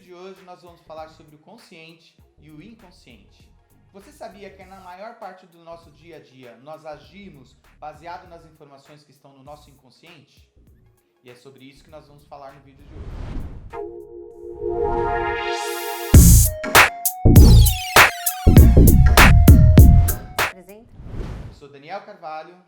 de hoje nós vamos falar sobre o consciente e o inconsciente. Você sabia que na maior parte do nosso dia a dia nós agimos baseado nas informações que estão no nosso inconsciente? E é sobre isso que nós vamos falar no vídeo de hoje. Presente? Eu sou Daniel Carvalho.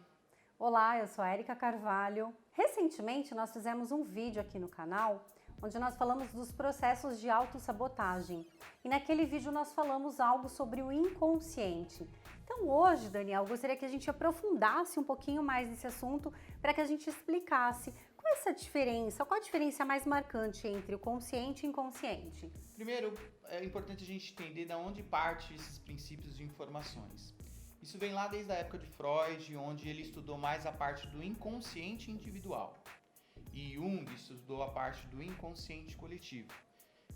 Olá, eu sou a Érica Carvalho. Recentemente nós fizemos um vídeo aqui no canal onde nós falamos dos processos de autossabotagem. E naquele vídeo nós falamos algo sobre o inconsciente. Então hoje, Daniel, eu gostaria que a gente aprofundasse um pouquinho mais nesse assunto para que a gente explicasse qual é essa diferença, qual a diferença mais marcante entre o consciente e o inconsciente. Primeiro, é importante a gente entender de onde parte esses princípios de informações. Isso vem lá desde a época de Freud, onde ele estudou mais a parte do inconsciente individual. E Jung estudou a parte do inconsciente coletivo.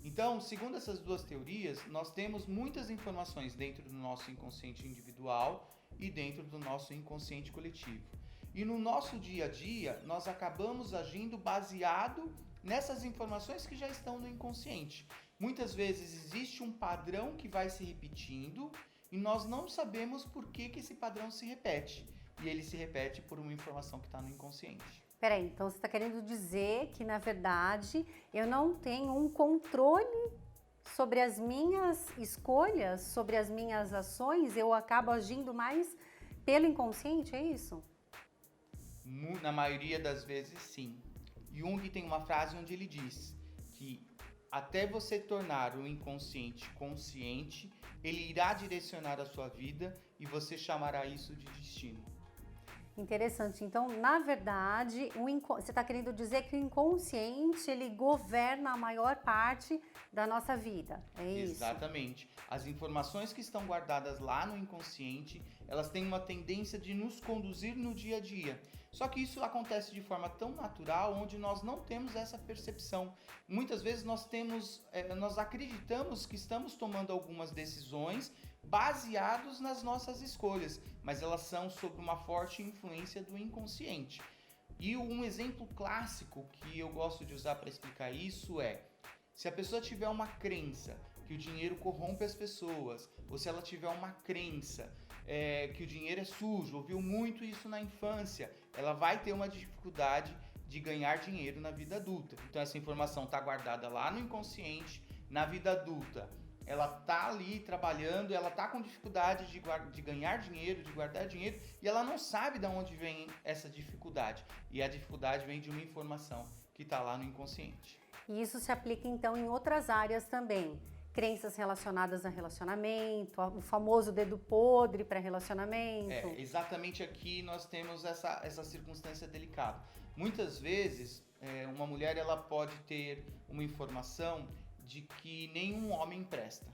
Então, segundo essas duas teorias, nós temos muitas informações dentro do nosso inconsciente individual e dentro do nosso inconsciente coletivo. E no nosso dia a dia, nós acabamos agindo baseado nessas informações que já estão no inconsciente. Muitas vezes existe um padrão que vai se repetindo e nós não sabemos por que esse padrão se repete. E ele se repete por uma informação que está no inconsciente. Peraí, então você está querendo dizer que, na verdade, eu não tenho um controle sobre as minhas escolhas, sobre as minhas ações, eu acabo agindo mais pelo inconsciente, é isso? Na maioria das vezes, sim. Jung tem uma frase onde ele diz que até você tornar o inconsciente consciente, ele irá direcionar a sua vida e você chamará isso de destino. Interessante. Então, na verdade, você está querendo dizer que o inconsciente, ele governa a maior parte da nossa vida, é isso? Exatamente. As informações que estão guardadas lá no inconsciente, elas têm uma tendência de nos conduzir no dia a dia. Só que isso acontece de forma tão natural, onde nós não temos essa percepção. Muitas vezes nós acreditamos que estamos tomando algumas decisões baseados nas nossas escolhas, mas elas são sob uma forte influência do inconsciente. E um exemplo clássico que eu gosto de usar para explicar isso é: se a pessoa tiver uma crença que o dinheiro corrompe as pessoas, ou se ela tiver uma crença que o dinheiro é sujo, ouviu muito isso na infância, ela vai ter uma dificuldade de ganhar dinheiro na vida adulta. Então essa informação está guardada lá no inconsciente. Na vida adulta, ela tá ali trabalhando, ela tá com dificuldade de ganhar dinheiro, de guardar dinheiro, e ela não sabe de onde vem essa dificuldade. E a dificuldade vem de uma informação que está lá no inconsciente. E isso se aplica então em outras áreas também. Crenças relacionadas a relacionamento, o famoso dedo podre para relacionamento. Exatamente aqui nós temos essa circunstância delicada. Muitas vezes, uma mulher ela pode ter uma informação de que nenhum homem presta.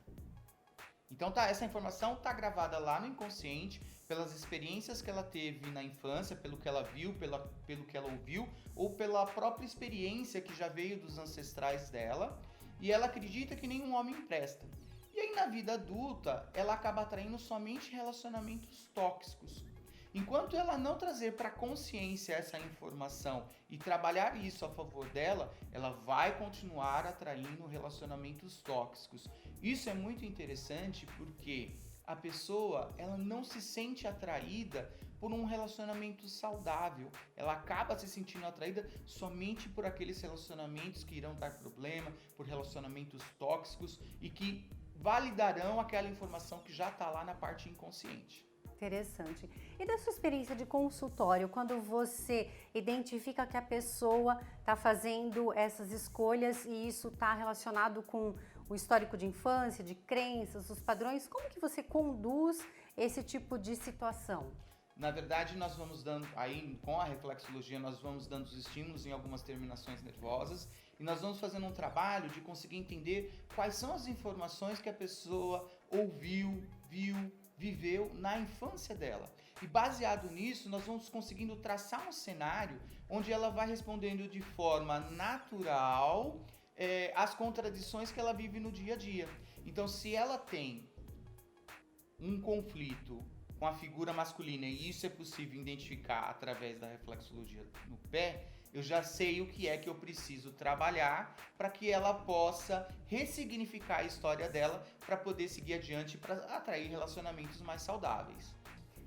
Então essa informação está gravada lá no inconsciente, pelas experiências que ela teve na infância, pelo que ela viu, pelo que ela ouviu, ou pela própria experiência que já veio dos ancestrais dela, e ela acredita que nenhum homem presta. E aí na vida adulta, ela acaba atraindo somente relacionamentos tóxicos. Enquanto ela não trazer para a consciência essa informação e trabalhar isso a favor dela, ela vai continuar atraindo relacionamentos tóxicos. Isso é muito interessante porque a pessoa ela não se sente atraída por um relacionamento saudável. Ela acaba se sentindo atraída somente por aqueles relacionamentos que irão dar problema, por relacionamentos tóxicos e que validarão aquela informação que já está lá na parte inconsciente. Interessante. E da sua experiência de consultório, quando você identifica que a pessoa está fazendo essas escolhas e isso está relacionado com o histórico de infância, de crenças, os padrões, como que você conduz esse tipo de situação? Na verdade, nós vamos dando, aí com a reflexologia, nós vamos dando os estímulos em algumas terminações nervosas e nós vamos fazendo um trabalho de conseguir entender quais são as informações que a pessoa ouviu, viu, viveu na infância dela. E baseado nisso, nós vamos conseguindo traçar um cenário onde ela vai respondendo de forma natural as contradições que ela vive no dia a dia. Então, se ela tem um conflito com a figura masculina, e isso é possível identificar através da reflexologia no pé, Eu já sei o que é que eu preciso trabalhar para que ela possa ressignificar a história dela para poder seguir adiante, para atrair relacionamentos mais saudáveis.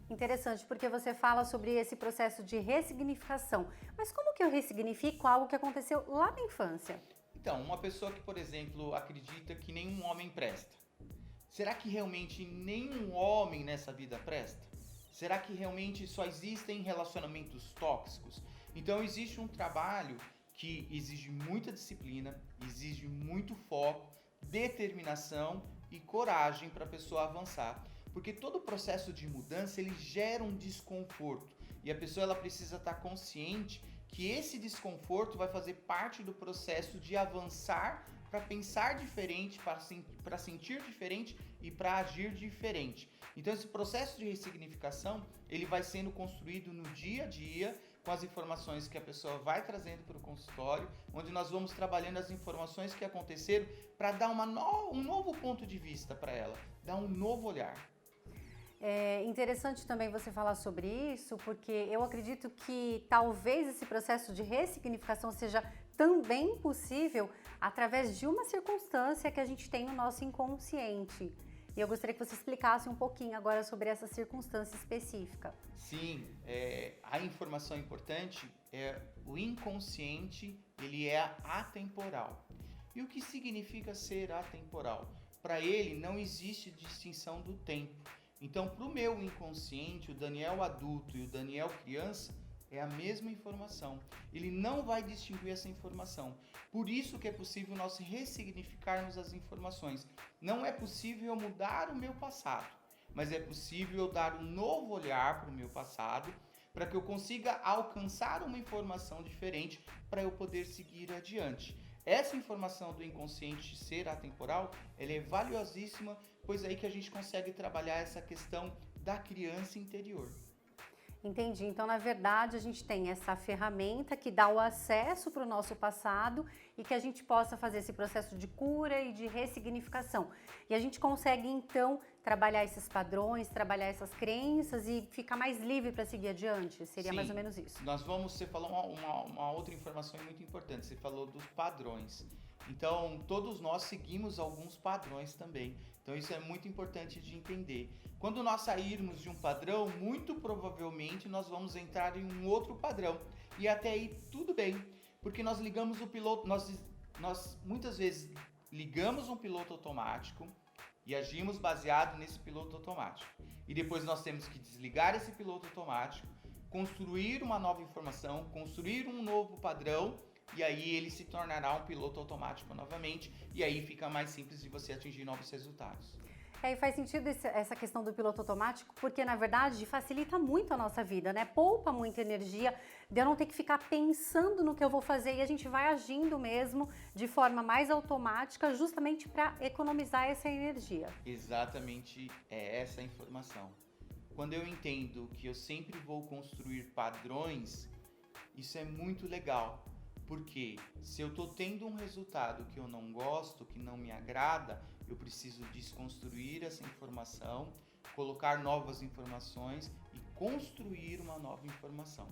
Interessante, porque você fala sobre esse processo de ressignificação. Mas como que eu ressignifico algo que aconteceu lá na infância? Então, uma pessoa que, por exemplo, acredita que nenhum homem presta. Será que realmente nenhum homem nessa vida presta? Será que realmente só existem relacionamentos tóxicos? Então existe um trabalho que exige muita disciplina, exige muito foco, determinação e coragem para a pessoa avançar. Porque todo processo de mudança ele gera um desconforto e a pessoa ela precisa estar consciente que esse desconforto vai fazer parte do processo de avançar para pensar diferente, para sentir diferente e para agir diferente. Então esse processo de ressignificação, ele vai sendo construído no dia a dia, com as informações que a pessoa vai trazendo para o consultório, onde nós vamos trabalhando as informações que aconteceram para dar um novo ponto de vista para ela, dar um novo olhar. É interessante também você falar sobre isso, porque eu acredito que talvez esse processo de ressignificação seja também possível através de uma circunstância que a gente tem no nosso inconsciente. E eu gostaria que você explicasse um pouquinho agora sobre essa circunstância específica. Sim, a informação importante é o inconsciente, ele é atemporal. E o que significa ser atemporal? Para ele não existe distinção do tempo. Então, para o meu inconsciente, o Daniel adulto e o Daniel criança, é a mesma informação. Ele não vai distinguir essa informação. Por isso que é possível nós ressignificarmos as informações. Não é possível eu mudar o meu passado, mas é possível eu dar um novo olhar para o meu passado, para que eu consiga alcançar uma informação diferente, para eu poder seguir adiante. Essa informação do inconsciente ser atemporal, ela é valiosíssima, pois é aí que a gente consegue trabalhar essa questão da criança interior. Entendi. Então, na verdade, a gente tem essa ferramenta que dá o acesso para o nosso passado e que a gente possa fazer esse processo de cura e de ressignificação. E a gente consegue, então, trabalhar esses padrões, trabalhar essas crenças e ficar mais livre para seguir adiante? Seria Sim, mais ou menos isso. Você falou uma outra informação muito importante, você falou dos padrões. Então, todos nós seguimos alguns padrões também. Então, isso é muito importante de entender. Quando nós sairmos de um padrão, muito provavelmente nós vamos entrar em um outro padrão. E até aí tudo bem, porque nós ligamos o piloto, nós muitas vezes ligamos um piloto automático e agimos baseado nesse piloto automático. E depois nós temos que desligar esse piloto automático, construir uma nova informação, construir um novo padrão, e aí ele se tornará um piloto automático novamente, e aí fica mais simples de você atingir novos resultados. E faz sentido essa questão do piloto automático, porque na verdade facilita muito a nossa vida, né? Poupa muita energia, de eu não ter que ficar pensando no que eu vou fazer e a gente vai agindo mesmo de forma mais automática, justamente para economizar essa energia. Exatamente essa a informação. Quando eu entendo que eu sempre vou construir padrões, isso é muito legal. Porque se eu estou tendo um resultado que eu não gosto, que não me agrada, eu preciso desconstruir essa informação, colocar novas informações e construir uma nova informação.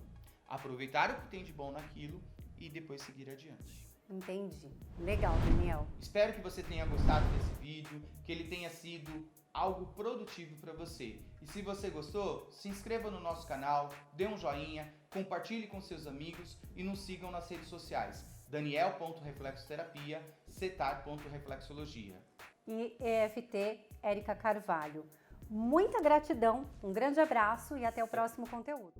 Aproveitar o que tem de bom naquilo e depois seguir adiante. Entendi. Legal, Daniel. Espero que você tenha gostado desse vídeo, que ele tenha sido algo produtivo para você. E se você gostou, se inscreva no nosso canal, dê um joinha, compartilhe com seus amigos e nos sigam nas redes sociais. Daniel.reflexoterapia, Cetar.reflexologia. E EFT Érica Carvalho. Muita gratidão, um grande abraço e até o próximo conteúdo.